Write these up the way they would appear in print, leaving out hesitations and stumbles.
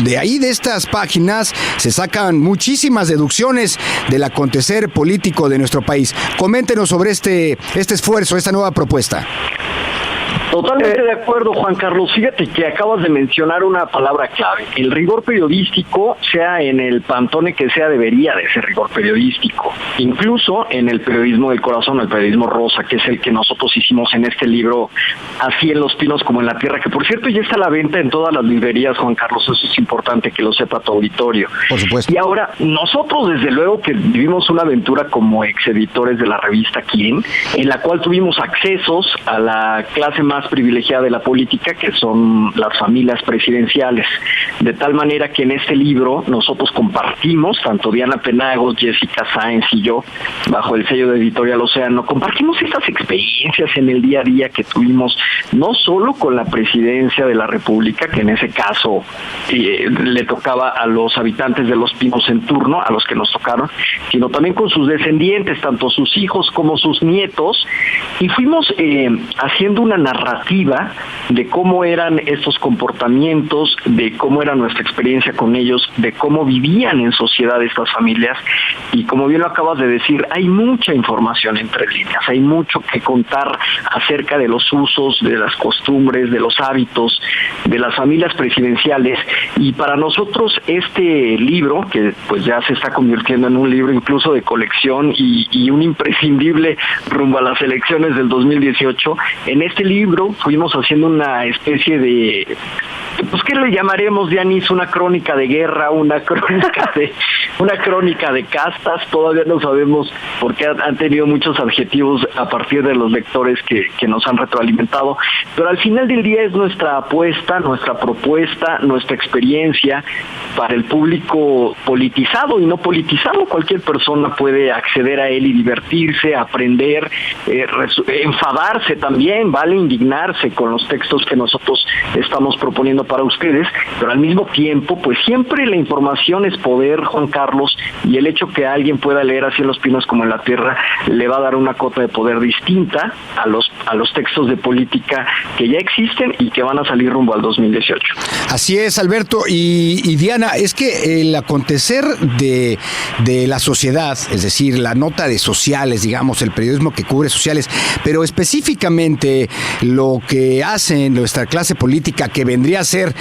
de ahí, de estas páginas, se sacan muchísimas deducciones del acontecer político de nuestro país. Coméntenos sobre este esfuerzo, esta nueva propuesta. Totalmente de acuerdo, Juan Carlos. Fíjate que acabas de mencionar una palabra clave. El rigor periodístico, sea en el pantone que sea, debería de ser rigor periodístico. Incluso en el periodismo del corazón, el periodismo rosa, que es el que nosotros hicimos en este libro, Así en los pinos como en la tierra, que por cierto ya está a la venta en todas las librerías, Juan Carlos. Eso es importante que lo sepa tu auditorio. Por supuesto. Y ahora, nosotros desde luego que vivimos una aventura como exeditores de la revista Quién, en la cual tuvimos accesos a la clase más privilegiada de la política, que son las familias presidenciales, de tal manera que en este libro nosotros compartimos, tanto Diana Penagos, Jessica Sáenz y yo, bajo el sello de Editorial Océano, compartimos estas experiencias en el día a día que tuvimos, no solo con la presidencia de la República, que en ese caso le tocaba a los habitantes de Los Pinos en turno, a los que nos tocaron, sino también con sus descendientes, tanto sus hijos como sus nietos, y fuimos haciendo una narrativa de cómo eran estos comportamientos, de cómo era nuestra experiencia con ellos, de cómo vivían en sociedad estas familias, y como bien lo acabas de decir, hay mucha información entre líneas, hay mucho que contar acerca de los usos, de las costumbres, de los hábitos de las familias presidenciales, y para nosotros este libro, que pues ya se está convirtiendo en un libro incluso de colección y un imprescindible rumbo a las elecciones del 2018, en este libro fuimos haciendo una especie de, pues ¿qué le llamaremos, Dianis? Una crónica de guerra, una crónica de castas. Todavía no sabemos porque han tenido muchos adjetivos a partir de los lectores que nos han retroalimentado, pero al final del día es nuestra apuesta, nuestra propuesta, nuestra experiencia para el público politizado y no politizado. Cualquier persona puede acceder a él y divertirse, aprender, enfadarse también, vale, indignarse con los textos que nosotros estamos proponiendo para ustedes, pero al mismo tiempo, pues siempre la información es poder, Juan Carlos, y el hecho que alguien pueda leer Así en los pinos como en la tierra le va a dar una cota de poder distinta a los textos de política que ya existen y que van a salir rumbo al 2018. Así es, Alberto. Y Diana, es que el acontecer de la sociedad, es decir, la nota de sociales, digamos, el periodismo que cubre sociales, pero específicamente lo que hace nuestra clase política, que vendría a ser,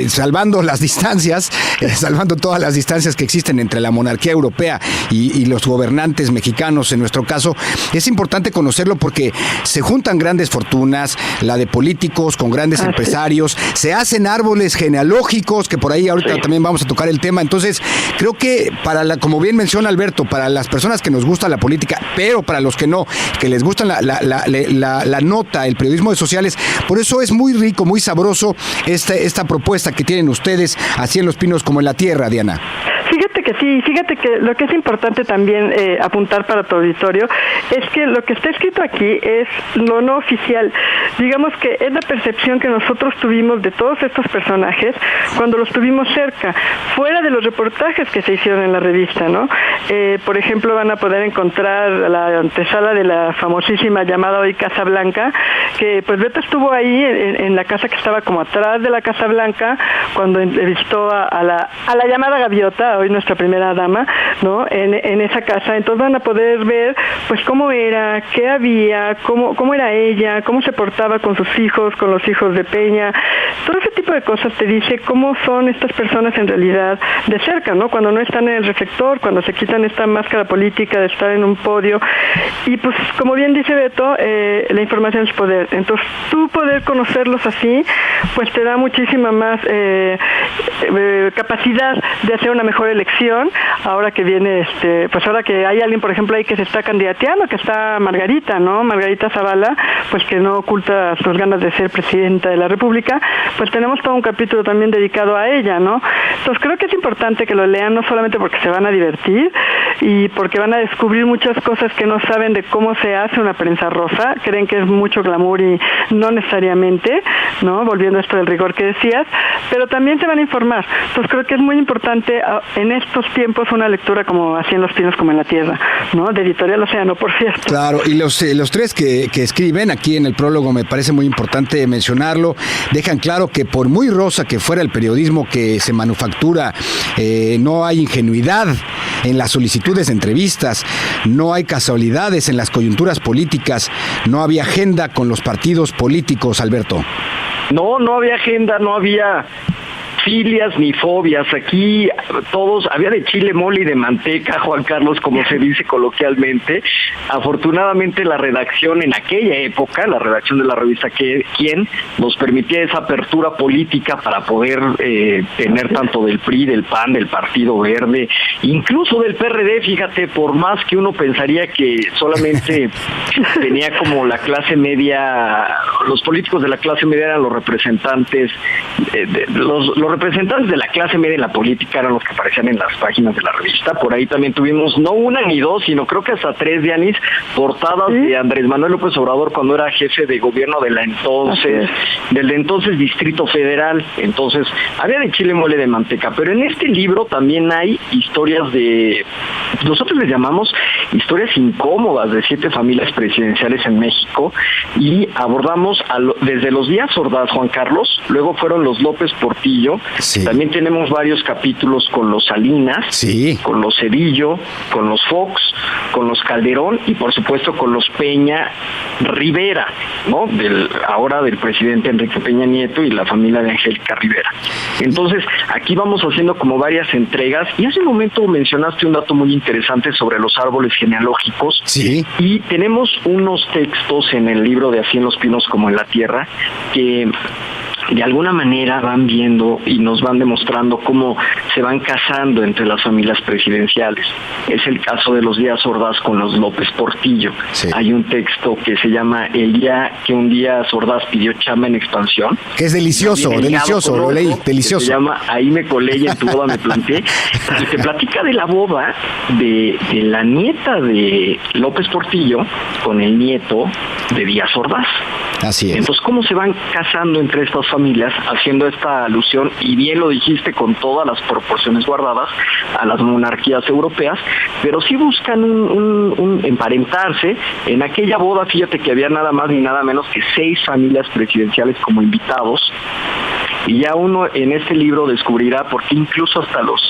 salvando las distancias, salvando todas las distancias que existen entre la monarquía europea y los gobernantes mexicanos, en nuestro caso, es importante conocerlo porque se juntan grandes fortunas, la de políticos con grandes empresarios, se hacen árboles genealógicos, que por ahí ahorita también vamos a tocar el tema. Entonces, creo que como bien menciona Alberto, para las personas que nos gusta la política, pero para los que no, que les gusta la nota, el periodismo de sociales, por eso es muy rico, muy sabroso esta propuesta que tienen ustedes, Así en los pinos como en la tierra, Diana. Fíjate que lo que es importante también apuntar para tu auditorio es que lo que está escrito aquí es lo no oficial. Digamos que es la percepción que nosotros tuvimos de todos estos personajes cuando los tuvimos cerca, fuera de los reportajes que se hicieron en la revista, ¿no? Por ejemplo, van a poder encontrar la antesala de la famosísima llamada hoy Casa Blanca, que pues Beto estuvo ahí en la casa que estaba como atrás de la Casa Blanca cuando entrevistó a la llamada Gaviota, hoy nuestra primera dama, ¿no? En esa casa. Entonces van a poder ver pues cómo era, qué había, cómo era ella, cómo se portaba con sus hijos, con los hijos de Peña. Todo ese tipo de cosas te dice cómo son estas personas en realidad de cerca, ¿no? Cuando no están en el reflector, cuando se quitan esta máscara política de estar en un podio. Y pues como bien dice Beto, la información es poder. Entonces tú poder conocerlos así, pues te da muchísima más capacidad de hacer una mejor elección. Ahora que viene, pues ahora que hay alguien, por ejemplo, ahí que se está candidateando, que está Margarita, ¿no? Margarita Zavala, pues que no oculta sus ganas de ser presidenta de la República, pues tenemos todo un capítulo también dedicado a ella, ¿no? Entonces creo que es importante que lo lean, no solamente porque se van a divertir y porque van a descubrir muchas cosas que no saben de cómo se hace una prensa rosa, creen que es mucho glamour y no necesariamente, ¿no? Volviendo a esto del rigor que decías, pero también se van a informar informar. Entonces creo que es muy importante en estos tiempos una lectura como Así en los pinos como en la tierra, ¿no? De Editorial Océano, por cierto. Claro, y los tres que escriben aquí en el prólogo, me parece muy importante mencionarlo, dejan claro que por muy rosa que fuera el periodismo que se manufactura, no hay ingenuidad en las solicitudes de entrevistas, no hay casualidades en las coyunturas políticas, no había agenda con los partidos políticos, Alberto. No había agenda, no había filias ni fobias. Aquí todos, había de chile, mole y de manteca, Juan Carlos, como se dice coloquialmente. Afortunadamente la redacción en aquella época, la redacción de la revista Quién, nos permitía esa apertura política para poder tener tanto del PRI, del PAN, del Partido Verde, incluso del PRD, fíjate, por más que uno pensaría que solamente tenía como la clase media, los políticos de la clase media eran los representantes, los representantes de la clase media en la política eran los que aparecían en las páginas de la revista. Por ahí también tuvimos no una ni dos, sino creo que hasta 3, Dianis, portadas de Andrés Manuel López Obrador cuando era jefe de gobierno del entonces Distrito Federal. Entonces, había de chile, mole, de manteca. Pero en este libro también hay historias nosotros les llamamos historias incómodas de 7 familias presidenciales en México, y abordamos desde los Díaz Ordaz, Juan Carlos, luego fueron los López Portillo, sí. También tenemos varios capítulos con los Salinas, sí. Con los Cedillo, con los Fox, con los Calderón y por supuesto con los Peña Rivera, ¿no? Ahora del presidente Enrique Peña Nieto y la familia de Angélica Rivera. Entonces, aquí vamos haciendo como varias entregas, y hace un momento mencionaste un dato muy interesante sobre los árboles genealógicos. Sí. Y tenemos unos textos en el libro de Así en los pinos como en la tierra que de alguna manera van viendo y nos van demostrando cómo se van casando entre las familias presidenciales. Es el caso de los Díaz Ordaz con los López Portillo. Sí. Hay un texto que se llama El día que un Díaz Ordaz pidió chamba en expansión. Que es delicioso, lo leí, delicioso. Se llama Ahí me colé y en tu boda me planté. Y te platica de la boda de la nieta de López Portillo con el nieto de Díaz Ordaz. Así es. Entonces, ¿cómo se van casando entre estas familias, haciendo esta alusión, y bien lo dijiste, con todas las proporciones guardadas, a las monarquías europeas, pero sí buscan un emparentarse? En aquella boda, fíjate que había nada más ni nada menos que 6 familias presidenciales como invitados, y ya uno en este libro descubrirá por qué incluso hasta los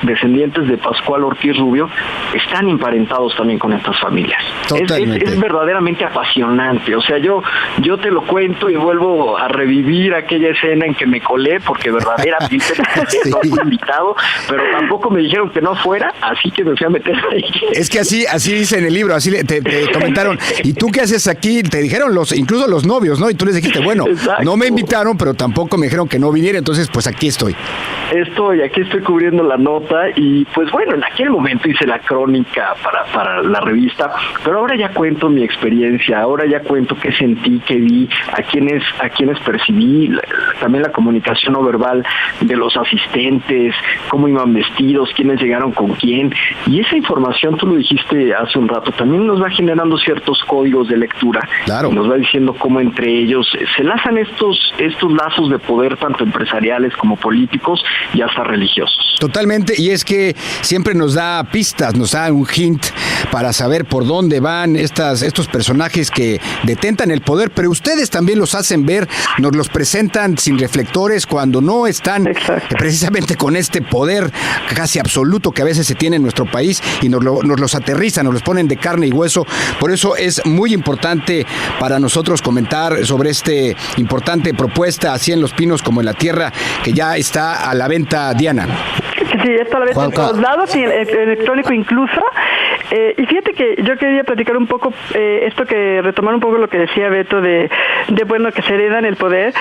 descendientes de Pascual Ortiz Rubio están emparentados también con estas familias. Es verdaderamente apasionante. O sea, yo te lo cuento y vuelvo a revivir aquella escena en que me colé, porque verdaderamente sí. No fui invitado, pero tampoco me dijeron que no fuera, así que me fui a meter ahí. Es que así dice en el libro, así te comentaron, ¿y tú qué haces aquí? Te dijeron incluso los novios, ¿no? Y tú les dijiste, bueno, exacto, no me invitaron, pero tampoco me dijeron que no viniera, entonces pues aquí estoy. Aquí estoy cubriendo la nota, y pues bueno, en aquel momento hice la crónica para la revista, pero ahora ya cuento mi experiencia, ahora ya cuento qué sentí, qué vi, a quienes percibí, también la comunicación no verbal de los asistentes, cómo iban vestidos, quiénes llegaron con quién, y esa información, tú lo dijiste hace un rato, también nos va generando ciertos códigos de lectura. Claro. Nos va diciendo cómo entre ellos se lazan estos lazos de poder, tanto empresariales como políticos y hasta religiosos. Totalmente, y es que siempre nos da pistas, nos da un hint para saber por dónde van estos personajes que detentan el poder, pero ustedes también los hacen ver, nos los presentan sin reflectores cuando no están precisamente con este poder casi absoluto que a veces se tiene en nuestro país, y nos los aterrizan, nos los ponen de carne y hueso. Por eso es muy importante para nosotros comentar sobre este importante propuesta, Así en los pinos como en la tierra, que ya está a la venta, Diana. Sí, está a la venta en todos lados, y en electrónico incluso. Y fíjate que yo quería platicar un poco retomar un poco lo que decía Beto de bueno, que se heredan el poder,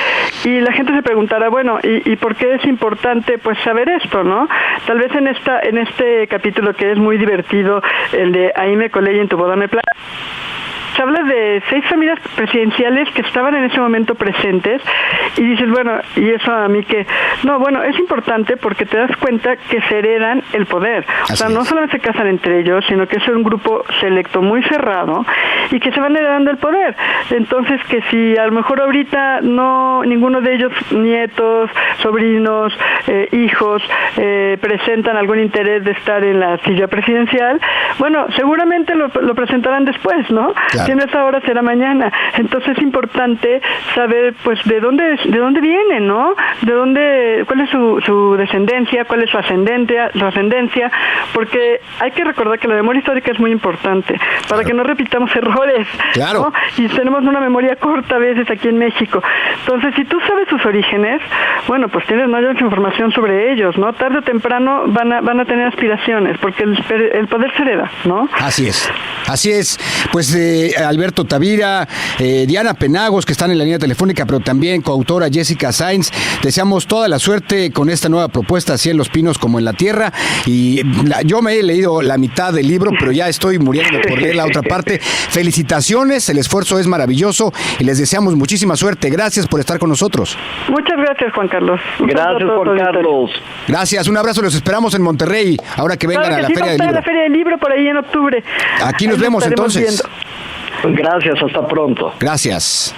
y la gente se preguntará, bueno, ¿y por qué es importante pues saber esto, no? Tal vez en este capítulo, que es muy divertido, el de Ahí me colé y en tu boda me planté, se habla de 6 familias presidenciales que estaban en ese momento presentes, y dices, bueno, y eso a mí que... No, bueno, es importante porque te das cuenta que se heredan el poder. O sea, no solamente se casan entre ellos, sino que es un grupo selecto muy cerrado y que se van heredando el poder. Entonces, que si a lo mejor ahorita ninguno de ellos, nietos, sobrinos, hijos, presentan algún interés de estar en la silla presidencial, bueno, seguramente lo presentarán después, ¿no? Claro. Si no es ahora, será mañana. Entonces es importante saber, pues, de dónde viene, ¿no? Cuál es su descendencia, cuál es su ascendencia, porque hay que recordar que la memoria histórica es muy importante para que no repitamos errores. Claro. ¿No? Y tenemos una memoria corta a veces aquí en México. Entonces, si tú sabes sus orígenes, bueno, pues tienes mayor información sobre ellos, ¿no? Tarde o temprano van a tener aspiraciones, porque el poder se hereda, ¿no? Así es. Pues Alberto Tavira, Diana Penagos, que están en la línea telefónica, pero también coautora Jessica Sainz, deseamos toda la suerte con esta nueva propuesta, así en los pinos como en la tierra, y yo me he leído la mitad del libro, pero ya estoy muriendo por leer la otra parte. Felicitaciones, el esfuerzo es maravilloso y les deseamos muchísima suerte. Gracias por estar con nosotros. Muchas gracias, Juan Carlos. Gracias, Juan Carlos. Gracias, un abrazo, los esperamos en Monterrey, ahora que vengan a la Feria del Libro. La Feria del Libro por ahí en octubre. Aquí nos vemos entonces. Gracias, hasta pronto. Gracias.